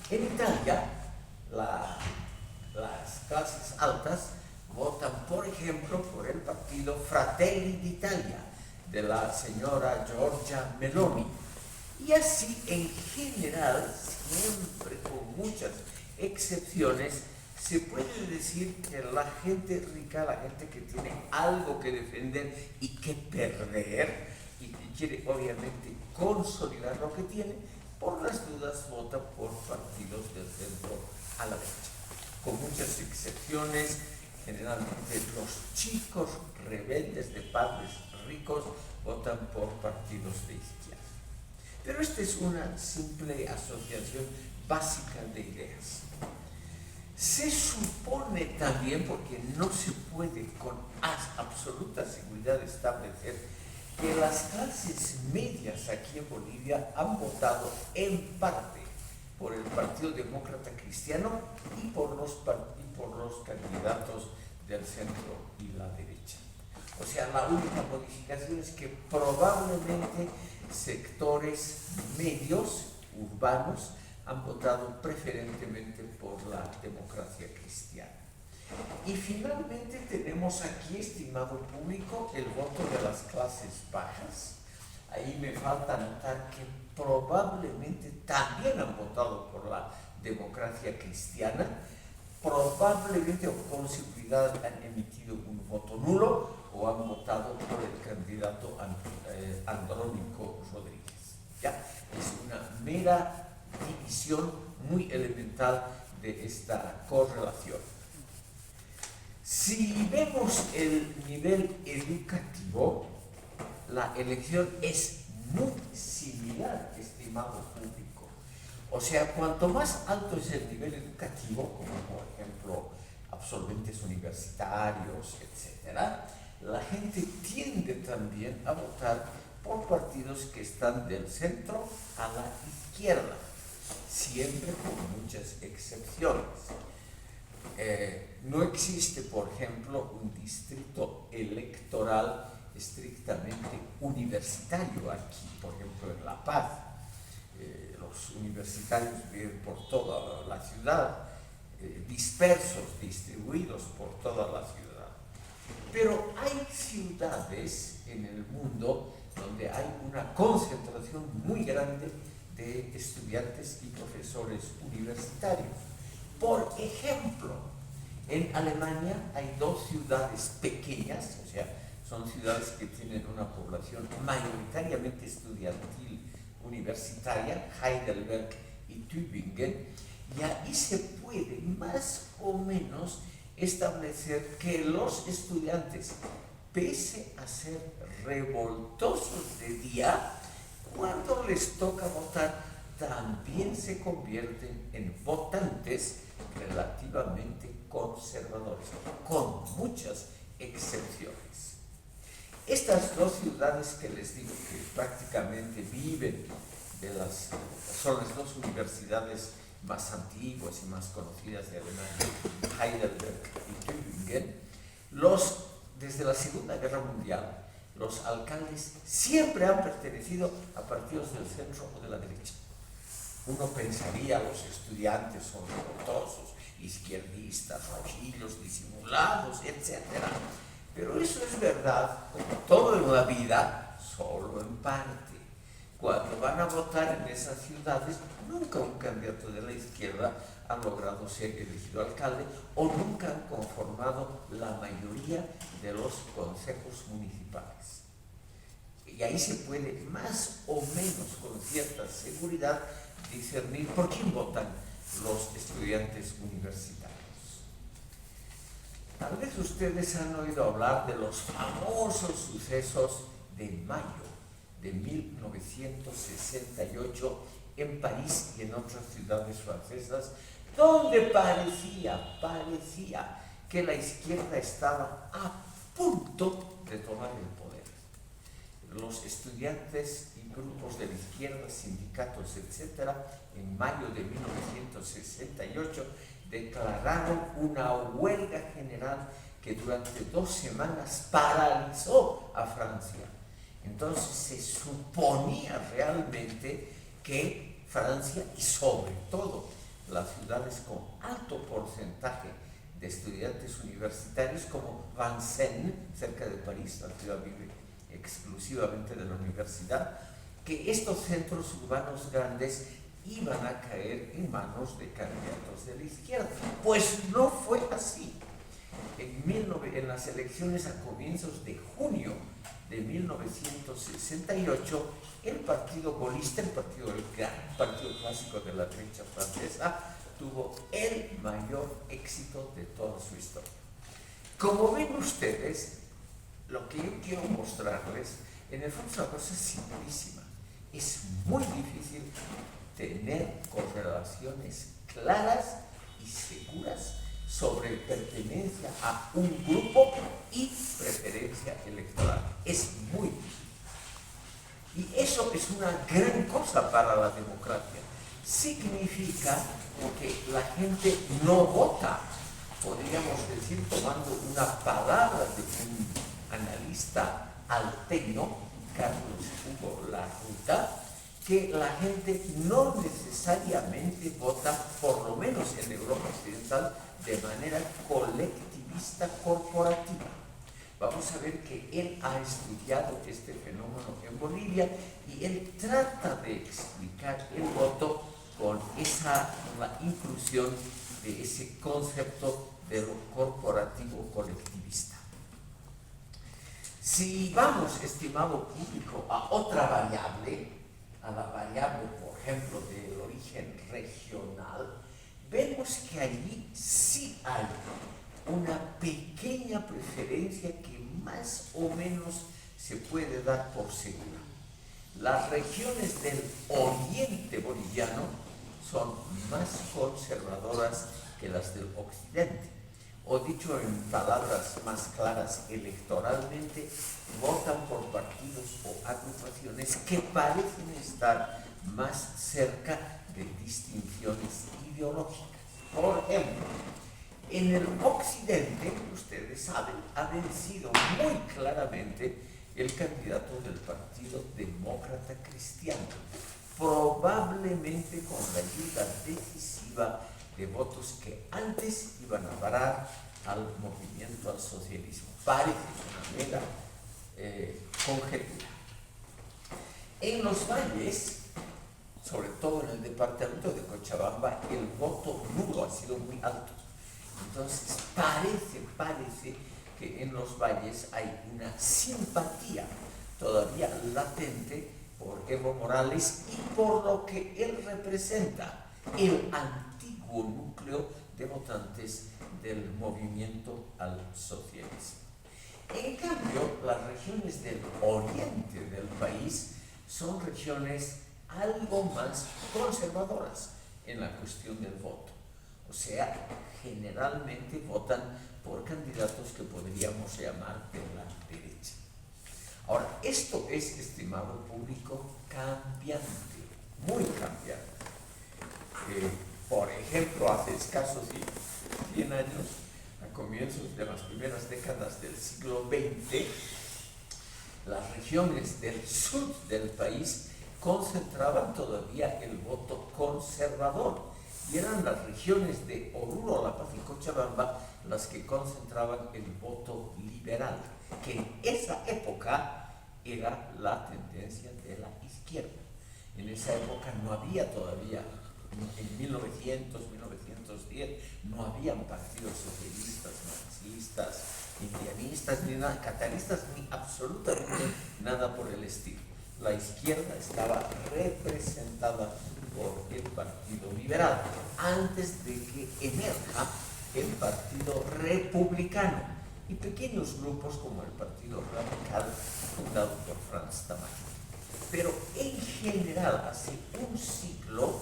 En Italia, las clases altas votan, por ejemplo, por el partido Fratelli d'Italia, de la señora Giorgia Meloni. Y así, en general, siempre con muchas excepciones, se puede decir que la gente rica, la gente que tiene algo que defender y que perder, y que quiere obviamente consolidar lo que tiene, por las dudas vota por partidos del centro a la derecha. Con muchas excepciones, generalmente los chicos rebeldes de padres ricos votan por partidos de izquierda. Pero esta es una simple asociación básica de ideas. Se supone también, porque no se puede con absoluta seguridad establecer, que las clases medias aquí en Bolivia han votado en parte por el Partido Demócrata Cristiano y por los candidatos del centro y la derecha. O sea, la única modificación es que probablemente sectores medios, urbanos, han votado preferentemente por la democracia cristiana. Y finalmente tenemos aquí, estimado público, el voto de las clases bajas. Ahí me falta notar que probablemente también han votado por la democracia cristiana, probablemente o con seguridad han emitido un voto nulo o han votado por el candidato Andrónico Rodríguez. ¿Ya? Es una mera división muy elemental de esta correlación. Si vemos el nivel educativo, la elección es muy similar, estimado público. O sea, cuanto más alto es el nivel educativo, como por ejemplo absolventes universitarios, etc., la gente tiende también a votar por partidos que están del centro a la izquierda, siempre con muchas excepciones. No existe, por ejemplo, un distrito electoral estrictamente universitario aquí, por ejemplo, en La Paz. Los universitarios viven por toda la ciudad, dispersos, distribuidos por toda la ciudad. Pero hay ciudades en el mundo donde hay una concentración muy grande de estudiantes y profesores universitarios. Por ejemplo, en Alemania hay dos ciudades pequeñas, o sea, son ciudades que tienen una población mayoritariamente estudiantil universitaria, Heidelberg y Tübingen, y ahí se puede más o menos establecer que los estudiantes, pese a ser revoltosos de día, cuando les toca votar, también se convierten en votantes relativamente conservadores, con muchas excepciones. Estas dos ciudades que les digo que prácticamente viven son las dos universidades más antiguas y más conocidas de Alemania, Heidelberg y Tübingen. Desde la Segunda Guerra Mundial, los alcaldes siempre han pertenecido a partidos del centro o de la derecha. Uno pensaría, los estudiantes son revoltosos, izquierdistas, rojillos, disimulados, etc. Pero eso es verdad, como todo en la vida, solo en parte. Cuando van a votar en esas ciudades, nunca un candidato de la izquierda ha logrado ser elegido alcalde o nunca han conformado la mayoría de los consejos municipales. Y ahí se puede más o menos con cierta seguridad discernir por quién votan los estudiantes universitarios. Tal vez ustedes han oído hablar de los famosos sucesos de mayo de 1968 en París y en otras ciudades francesas, donde parecía que la izquierda estaba a punto de tomar el poder. Los estudiantes y grupos de la izquierda, sindicatos, etc., en mayo de 1968 declararon una huelga general que durante 2 semanas paralizó a Francia. Entonces se suponía realmente que Francia y sobre todo las ciudades con alto porcentaje de estudiantes universitarios como Vincennes, cerca de París, la ciudad vive exclusivamente de la universidad, que estos centros urbanos grandes iban a caer en manos de candidatos de la izquierda. Pues no fue así. En las elecciones a comienzos de junio de 1968, el partido gaullista, el gran partido clásico de la derecha francesa, tuvo el mayor éxito de toda su historia. Como ven ustedes, lo que yo quiero mostrarles, en el fondo es una cosa simplísima. Es muy difícil tener correlaciones claras y seguras sobre pertenencia a un grupo y preferencia electoral. Es muy difícil. Y eso es una gran cosa para la democracia. Significa que la gente no vota, podríamos decir, tomando una palabra de un analista alteño, Carlos Hugo Larruta, que la gente no necesariamente vota, por lo menos en Europa Occidental, de manera colectivista corporativa. Vamos a ver que él ha estudiado este fenómeno en Bolivia y él trata de explicar el voto con la inclusión de ese concepto de lo corporativo colectivista. Si vamos, estimado público, a otra variable, a la variable, por ejemplo, del origen regional, vemos que allí sí hay una pequeña preferencia que más o menos se puede dar por segura. Las regiones del oriente boliviano son más conservadoras que las del occidente. O dicho en palabras más claras, electoralmente votan por partidos o agrupaciones que parecen estar más cerca de distinciones ideológicas. Por ejemplo, en el occidente, ustedes saben, ha vencido muy claramente el candidato del Partido Demócrata Cristiano, probablemente con la ayuda decisiva de votos que antes iban a parar al movimiento al socialismo. Parece una mera conjetura. En los valles, sobre todo en el departamento de Cochabamba, el voto nulo ha sido muy alto. Entonces parece que en los valles hay una simpatía todavía latente por Evo Morales y por lo que él representa, el antiguo núcleo de votantes del movimiento al socialismo. En cambio, las regiones del oriente del país son regiones algo más conservadoras en la cuestión del voto. O sea, generalmente votan por candidatos que podríamos llamar de la derecha. Ahora, esto es, estimado público, cambiante, muy cambiante. Por ejemplo, hace escasos 100 años, a comienzos de las primeras décadas del siglo XX, las regiones del sur del país concentraban todavía el voto conservador y eran las regiones de Oruro, La Paz y Cochabamba las que concentraban el voto liberal, que en esa época era la tendencia de la izquierda. En esa época no había todavía, en 1900, 1910, no habían partidos socialistas, marxistas, indianistas, ni nada, catalanistas, ni absolutamente nada por el estilo. La izquierda estaba representada por el Partido Liberal, antes de que emerja el Partido Republicano y pequeños grupos como el Partido Radical, fundado por Franz Tamayo. Pero en general, hace un siglo,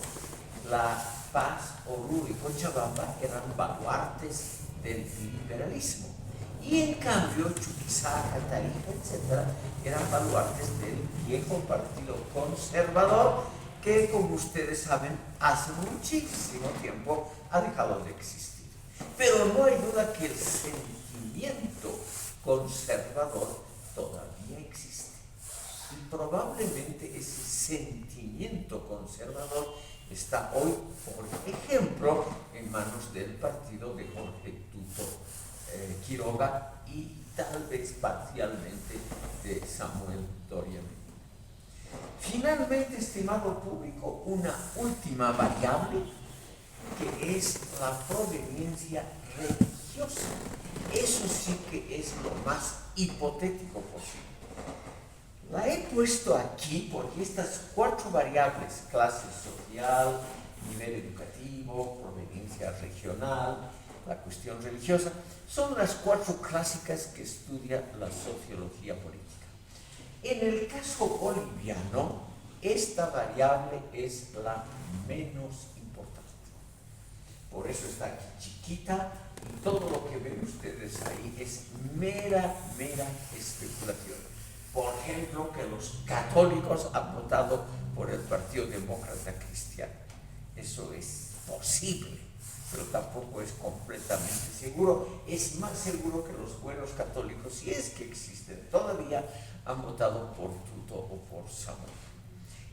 La Paz, Oruro y Cochabamba eran baluartes del liberalismo. Y en cambio, Chuquisaca, Tarija, etc., eran baluartes del viejo partido conservador que, como ustedes saben, hace muchísimo tiempo ha dejado de existir. Pero no hay duda que el sentimiento conservador todavía existe. Y probablemente ese sentimiento conservador está hoy, por ejemplo, en manos del partido de Jorge Tuto Quiroga y tal vez parcialmente de Samuel Doria. Finalmente, estimado público, una última variable que es la proveniencia religiosa. Eso sí que es lo más hipotético posible. La he puesto aquí porque estas 4 variables, clase social, nivel educativo, proveniencia regional, la cuestión religiosa, son las 4 clásicas que estudia la sociología política. En el caso boliviano, esta variable es la menos importante. Por eso está aquí chiquita y todo lo que ven ustedes ahí es mera especulación. Por ejemplo, que los católicos han votado por el Partido Demócrata Cristiano. Eso es posible, pero tampoco es completamente seguro. Es más seguro que los buenos católicos, si es que existen todavía, han votado por Tuto o por Samuel.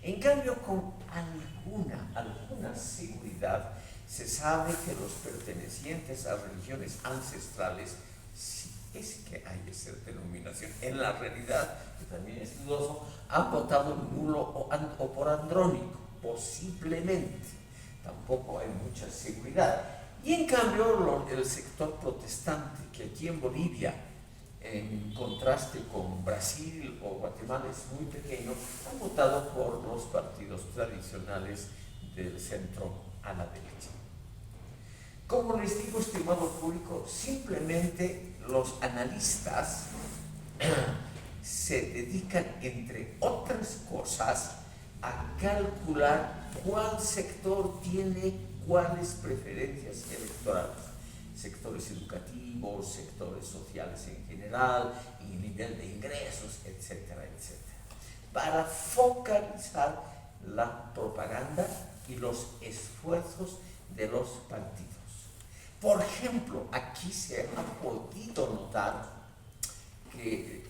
En cambio, con alguna seguridad, se sabe que los pertenecientes a religiones ancestrales, si es que hay esa denominación, en la realidad, que también es dudoso, han votado nulo o por andrónico, posiblemente. Tampoco hay mucha seguridad. Y en cambio, el sector protestante, que aquí en Bolivia, en contraste con Brasil o Guatemala, es muy pequeño, han votado por los partidos tradicionales del centro a la derecha. Como les digo, estimado público, simplemente los analistas se dedican, entre otras cosas, a calcular cuál sector tiene cuáles preferencias electorales. Sectores educativos, sectores sociales en general, y nivel de ingresos, etcétera, etcétera, para focalizar la propaganda y los esfuerzos de los partidos. Por ejemplo, aquí se ha podido notar que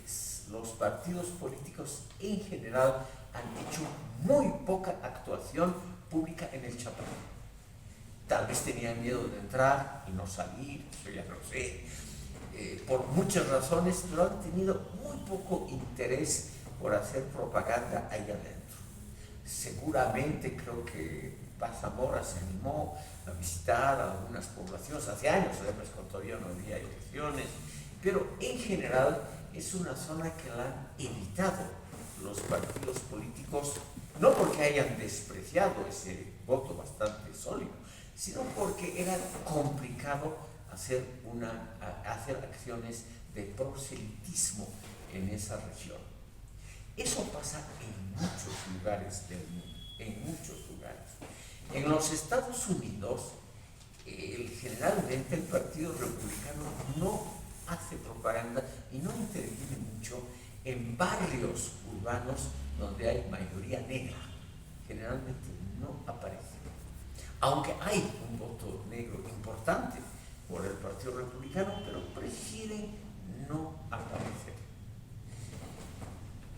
los partidos políticos en general han hecho muy poca actuación pública en el Chapare. Tal vez tenían miedo de entrar y no salir, eso ya no sé, por muchas razones, pero han tenido muy poco interés por hacer propaganda ahí adentro. Seguramente creo que Paz Zamora se animó a visitar algunas poblaciones hace años, además cuando todavía no había elecciones, pero en general es una zona que la han evitado los partidos políticos, no porque hayan despreciado ese voto bastante sólido, sino porque era complicado hacer acciones de proselitismo en esa región. Eso pasa en muchos lugares del mundo, en muchos lugares. En los Estados Unidos, generalmente el Partido Republicano no hace propaganda y no interviene mucho en barrios urbanos donde hay mayoría negra. Generalmente no aparece. Aunque hay un voto negro importante por el Partido Republicano, pero prefieren no aparecer.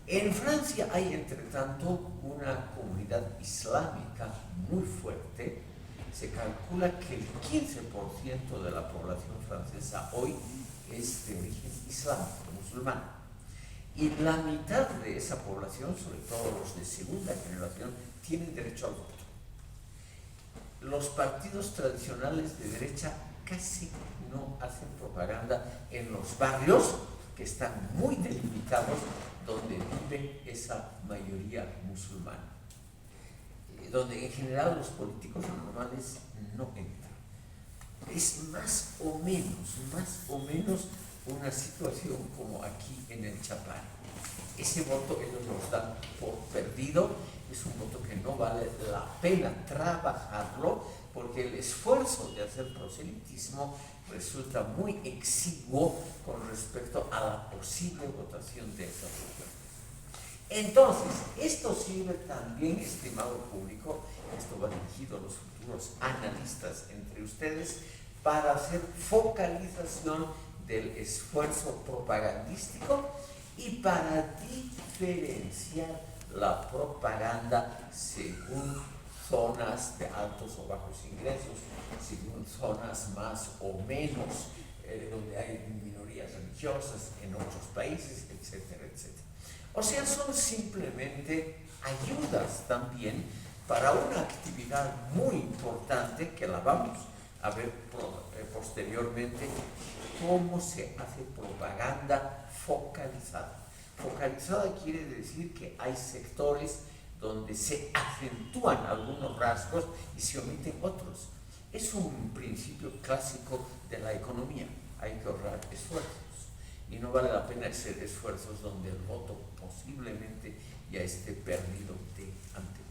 En Francia hay, entre tanto, una comunidad islámica muy fuerte. Se calcula que el 15% de la población francesa hoy es de origen islámico, musulmán. Y la mitad de esa población, sobre todo los de segunda generación, tienen derecho al voto. Los partidos tradicionales de derecha casi no hacen propaganda en los barrios que están muy delimitados, donde vive esa mayoría musulmana, donde en general los políticos normales no entran. Es más o menos una situación como aquí en el Chapare. Ese voto ellos nos dan por perdido, es un voto que no vale la pena trabajarlo, porque el esfuerzo de hacer proselitismo resulta muy exiguo con respecto a la posible votación de esa región. Entonces, esto sirve también, estimado público, esto va dirigido a los futuros analistas entre ustedes, para hacer focalización del esfuerzo propagandístico y para diferenciar la propaganda según zonas de altos o bajos ingresos, según zonas más o menos donde hay minorías religiosas en otros países, etcétera, etcétera. O sea, son simplemente ayudas también para una actividad muy importante que la vamos a ver posteriormente, cómo se hace propaganda focalizada. Focalizada quiere decir que hay sectores donde se acentúan algunos rasgos y se omiten otros. Es un principio clásico de la economía. Hay que ahorrar esfuerzos y no vale la pena hacer esfuerzos donde el voto posiblemente ya esté perdido de antemano.